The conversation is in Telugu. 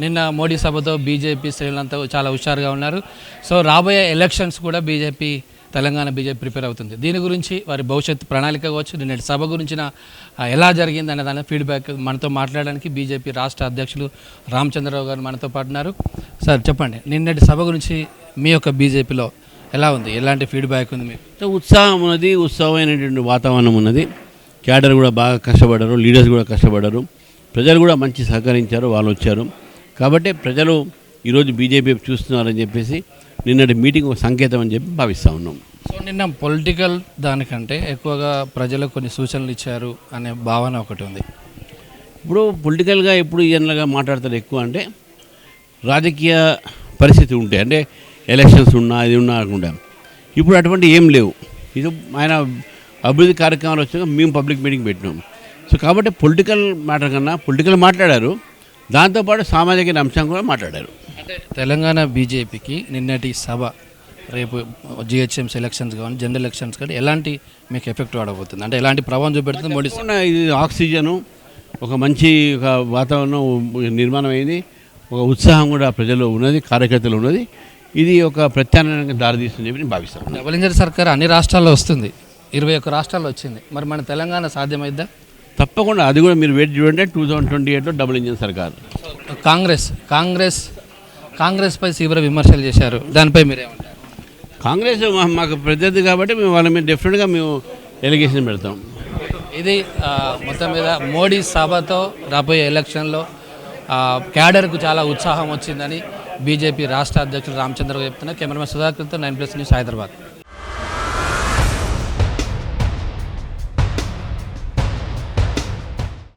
నిన్న మోడీ సభతో బీజేపీ శ్రేణులంతా చాలా హుషారుగా ఉన్నారు. సో రాబోయే ఎలక్షన్స్ కూడా తెలంగాణ బీజేపీ ప్రిపేర్ అవుతుంది. దీని గురించి వారి భవిష్యత్తు ప్రణాళిక కావచ్చు, నిన్నటి సభ గురించిన ఎలా జరిగింది అనే దాని ఫీడ్బ్యాక్ మనతో మాట్లాడడానికి బీజేపీ రాష్ట్ర అధ్యక్షులు రామచంద్రరావు గారు మనతో పాటున్నారు. సార్ చెప్పండి, నిన్నటి సభ గురించి మీ యొక్క బీజేపీలో ఎలా ఉంది, ఎలాంటి ఫీడ్బ్యాక్ ఉంది మీకు? ఉత్సాహం ఉన్నది, ఉత్సాహమైనటువంటి వాతావరణం ఉన్నది. క్యాడర్ కూడా బాగా కష్టపడ్డారు, లీడర్స్ కూడా కష్టపడ్డారు, ప్రజలు కూడా మంచి సహకరించారు, వాళ్ళు వచ్చారు. కాబట్టి ప్రజలు ఈరోజు బీజేపీ చూస్తున్నారని చెప్పేసి నిన్నటి మీటింగ్ ఒక సంకేతం అని చెప్పి భావిస్తూ ఉన్నాం. సో నిన్న పొలిటికల్ దానికంటే ఎక్కువగా ప్రజలకు కొన్ని సూచనలు ఇచ్చారు అనే భావన ఒకటి ఉంది. ఇప్పుడు పొలిటికల్గా ఎప్పుడు జనరల్గా మాట్లాడతారు ఎక్కువ అంటే రాజకీయ పరిస్థితి ఉంటే, అంటే ఎలక్షన్స్ ఉన్నా ఇది ఉన్నా అనుకుంటా. ఇప్పుడు అటువంటి ఏం లేవు. ఇది ఆయన అభివృద్ధి కార్యక్రమాలు వచ్చాక మేము పబ్లిక్ మీటింగ్ పెట్టినాం. సో కాబట్టి పొలిటికల్ మ్యాటర్ కన్నా పొలిటికల్ మాట్లాడారు, దాంతోపాటు సామాజిక అంశం కూడా మాట్లాడారు. అంటే తెలంగాణ బీజేపీకి నిన్నటి సభ రేపు జిహెచ్ఎంసీ ఎలక్షన్స్ కానీ జనరల్ ఎలక్షన్స్ కానీ ఎలాంటి మీకు ఎఫెక్ట్ పడబోతుంది, అంటే ఎలాంటి ప్రభావం చూపెడుతుంది మోడీ? ఇది ఆక్సిజను, ఒక మంచి ఒక వాతావరణం నిర్మాణం అయింది, ఒక ఉత్సాహం కూడా ప్రజలు ఉన్నది, కార్యకర్తలు ఉన్నది. ఇది ఒక ప్రత్యామ్నాయానికి దారితీస్తుందని చెప్పి నేను భావిస్తాను. డబుల్ ఇంజిన్ సర్కార్ అన్ని రాష్ట్రాల్లో వస్తుంది, 21 రాష్ట్రాల్లో వచ్చింది. మరి మన తెలంగాణ సాధ్యమైద్దా? తప్పకుండా అది కూడా మీరు వెయిట్ చూడండి. 2028లో డబుల్ ఇంజిన్ సర్కార్. కాంగ్రెస్ పై తీవ్ర విమర్శలు చేశారు, దానిపై మీరేమంటారు? కాంగ్రెస్ మాకు ప్రత్యర్థి కాబట్టి మేము వాళ్ళ మీద డెఫినెట్గా మేము ఎలిగేషన్ పెడతాం. ఇది మొత్తం మీద మోడీ సభతో రాబోయే ఎలక్షన్లో క్యాడర్కు చాలా ఉత్సాహం వచ్చిందని బీజేపీ రాష్ట్ర అధ్యక్షులు రామచంద్రరావు చెప్తున్నారు. కెమెరామెన్ సుధాకర్తో 9+ న్యూస్ హైదరాబాద్.